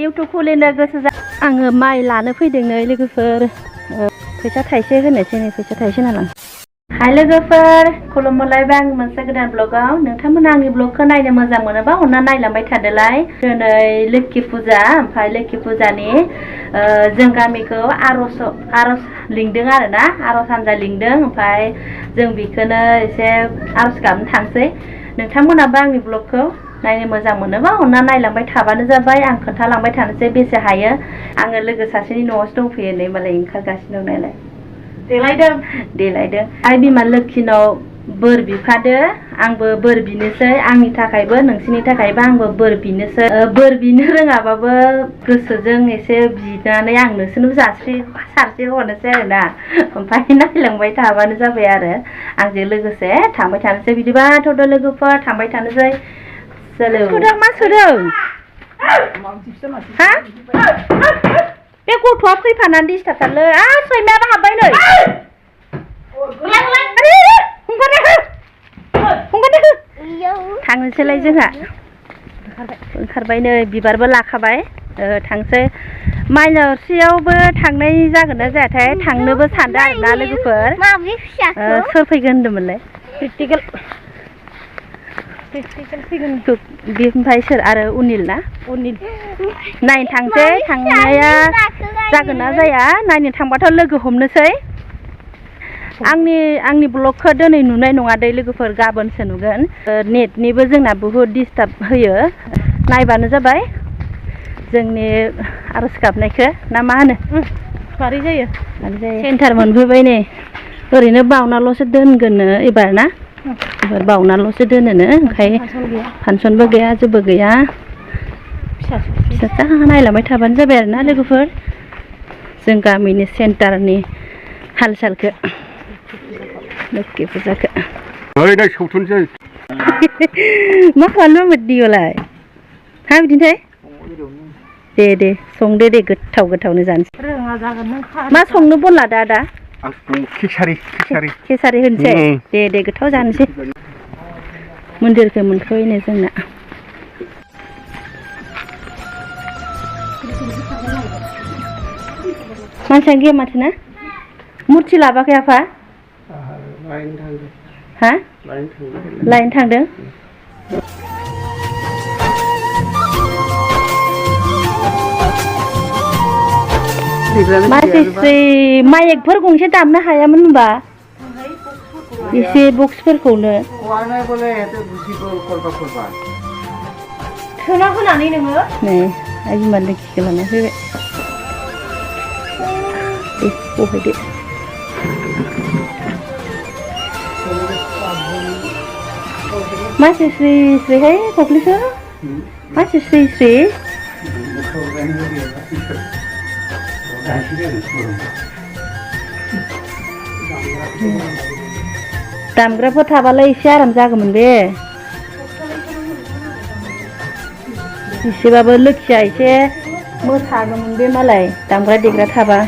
YouTube खुलिनो गोसो जा आङो माइ लानो फैदों नै लोगोफोर फैसा थाइसे होनोसै नै फैसा थाइसे नालां हाय लोगोफोर खुलुमलायबाय आं मोनसे गोदान ब्लगाव नोंथांमोना आंनि ब्लगखौ नायनो मोजां मोनोबा अन्ना नायलांबाय थादोलाय दिनै लोखि फुजा ओमफ्राय लोखि फुजानि जों गामिखौ आर'ज लिंदों आरोना आर'ज हानजा लिंदों ओमफ्राय जों बेखौनो एसे आर'ज गाबनो थांसै नोंथांमोनाबो आंनि ब्लगखौ नायनो मोजां मोनोबा अन्ना नायलांबाय थाबानो जाबाय आं खोन्थालांबाय थानोसै बेसे हायो आङो लोगो सासेनि न'आवसो दंफैयो नै मालाय ओंखारगासिनो दं नालाय देलायदों आइ बिमा लोखिनाव बोर बिफादो आंबो बोर बिनोसै आंनि थाखायबो नोंसिनि थाखायबो आंबो बोर बिनोसै बोर बिनो रोङाबाबो गोसोजों एसे बिनानै आं नोंसोरनो सारस्रि हरनोसै आरोना ओमफ्राय नायलांबाय थाबानो जाबाय आरो आंजों लोगोसे थांबाय थानोसै बिदिबा थ'द' लोगोफोर थांबाय थानोसै सोलों मा सोलों हा बे गथ'आ फैफानानै डिस्टार्बथारलै सैमायाबो हाबबाय नै थांनोसैलाय जोंहा ओंखारबाय नै बिबारबो लाखाबाय थांसै माइनावस्रियावबो थांनाय जागोन ना जायाथाय थांनोबो सानदों आरोना लोगोफोर सोर फैगोन होनदोंमोनलाय प्रेक्टिकेल फैगोन बे ओमफ्राय सोर आरो उनिल ना उनिल नायनो थांसै थांनाया जागोन ना जाया नायनो थांबाथ' लोगो हमनोसै आंनि ब्लगखौ दिनै नुनाय नङा दै लोगोफोर गाबोनसो नुगोन नेटनिबो जोंना बुहुद डिस्टार्ब होयो नायबानो जाबाय जोंनि आर'ज गाबनायखौ ना मा होनो मारै जायो सेन्टार मोनफैबाय नै ओरैनो बावनाल'सो दोनगोननो एबार ना एबार बावनाल'सो दोनोनो ओंखाय फांसनबो गैया जेबो गैया फिसा नायलांबाय थाबानो जाबाय आरोना लोगोफोर जों गामिनि सेन्टारनि हाल सालखौ लोखि फुजाखौ दा सौथुनसै मा खालामनो बिदियावलाय हा बिदिनोथाय दे संदो दे गोथावनो जानोसै मा संनो बन लादा दा केसारि होनसै दे गोथाव जानोसै मन्दिरखौ मोनखैनो जोंना मानसियानो गैया माथो ना मुरथि लाबाखै आफा हा लायनो थांदों माइकफोर गंसे दामनो हायामोन होनबा एसे बक्सफोरखौनो सोना होनानै नोङो नै आइ बिमा लोखिखौ लाना फैबाय दे बहायदो मानसि स्रिहाय खख्लिसो मानसि स्रि दामग्राफोर थाबालाय एसे आराम जागौमोन बे एसेबाबो लोखिया एसे मोसागौमोन बे मालाय दामग्रा देग्रा थाबा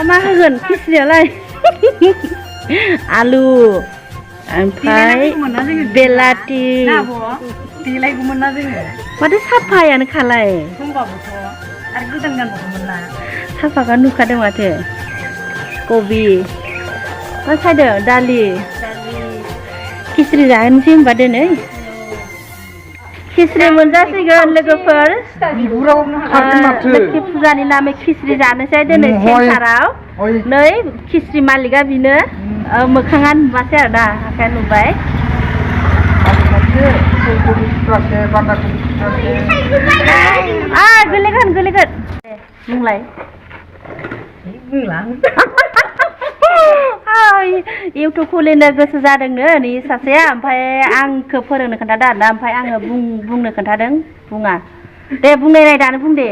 मा होगोन खिस्रियालाय आलु ओमफ्राय बेलाथि देलायगौमोन ना जोङो माथो साफायानो खालाय आरो गोदान गानबावगौमोन ना साफाखा नुखादों माथो कबि मा सायदों दालि खिस्रि जाहोनोसै होनबा दिनै खिस्रि मोनजासिगोन लोगोफोर लोखि फुजानि नामै खिस्रि जानोसै दिनै सेन्टाराव नै खिस्रि मालिकआ बिनो मोखाङा नुबासै आरो ना आखाया नुबाय गोलैगोन बुंलाय इउटुब खुलिनो गोसो जादोंनो नै सासेया ओमफ्राय आंखौ फोरोंनो खोन्थादों आरोना ओमफ्राय आङो बुंनो खोन्थादों बुङा दे बुंनाय दानो बुं दे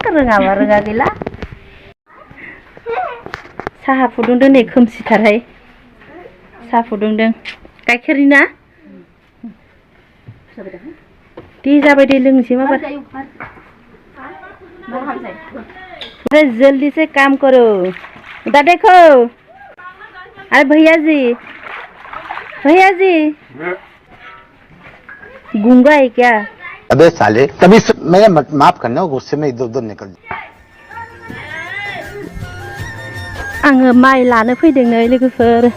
रोङाबा रोङा गैला साहा फुदुंदों नै खोमसिथारहाय साहा फुदुंदों गाइखेरनि ना दे जाबाय दे लोंनोसै माबार अरे जल्दी से काम करो उधर देखो अरे भैया जी भैया जी गूंगा है क्या? अबे साले तभी मैं माफ करना गुस्से में इधर उधर निकल आङो माइ लानो फैदों नै लोगोफोर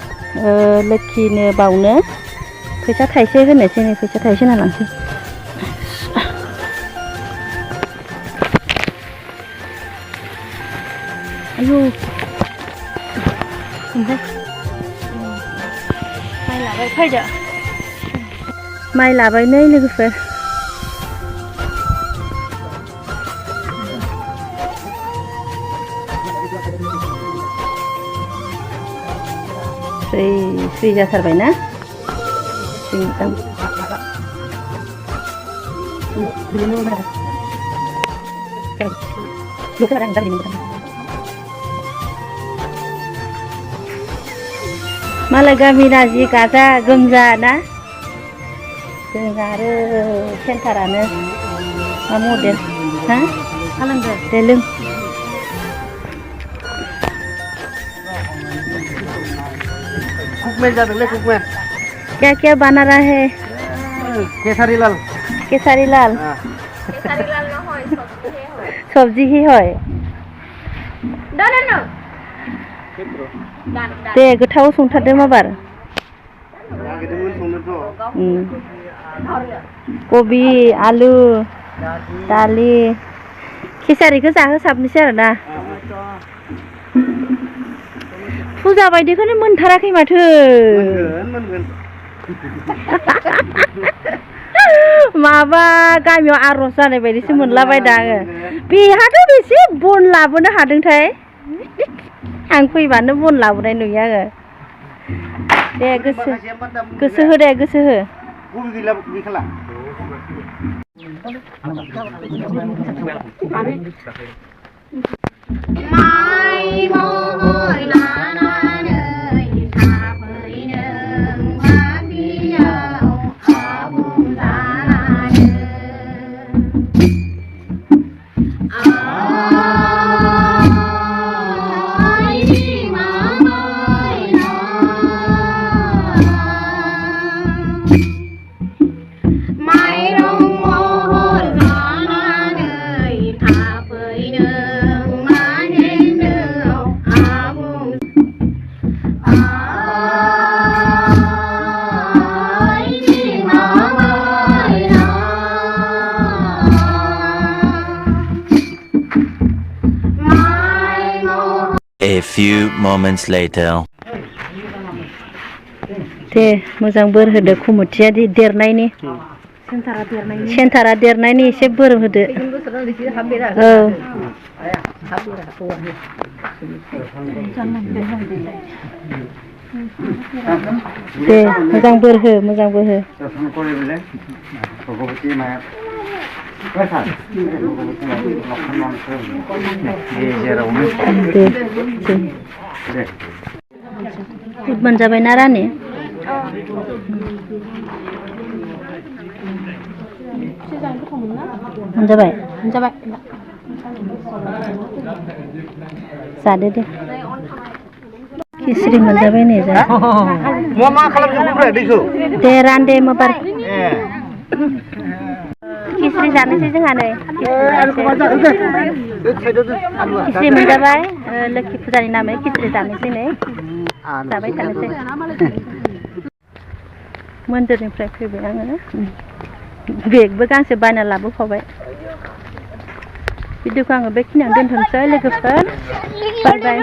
लोखिनो बावनो फैसा थाइसे होनोसै नै फैसा थाइसे होना लांसै आयौ ओमफ्राय माइ लाबाय फैदो माइ लाबाय नै लोगोफोर स्रि जाथारबायना मालाय गामिना जि गाजा गोमजा ना जोंना आरो सेन्टारानो मा मडेल हा खालामदो दे लों कुकमेन जादोंलै कुकमेन क्या क्या बना रहा है केसारी लाल केसारी लाल सब्जी ही होय दे गोथाव संथारदों माबार कबि आलु दालि केसारिखौ जाहोसाबनोसै आरोना फुजा बायदिखौनो मोनथाराखै माथो माबा गामियाव आर'ज जानाय बायदिसो मोनलाबायदा आङो बेहाथ' बेसे बन लाबोनो हादोंथाय आं फैबानो बन लाबोनाय नुयो आङो दे गोसो हो दे गोसो हो A few moments later. दे मोजां बोर होदो खुमुथिया देरनायनि सेन्टारा देरनायनि एसे बोर होदो औ दे मोजां बोर हो मोजां बोर हो बुद मोनजाबायना रानि मोनजाबाय जादो दे खिस्रि मोनजाबाय नै जा मा खालामजोबोब्रा दैखौ दे रानदे माबार खिस्रि जानोसै जोंहा नै खिस्रि मोनजाबाय लोखि फुजानि नामै खिस्रि जानोसै नै जाबाय थानोसै मन्दिरनिफ्राय फैबाय आङो बेगबो गांसे बायना लाबोफाबाय भिडिअखौ आङो बेखिनियावनो दोनथ'नोसै लोगोफोर बाय बाय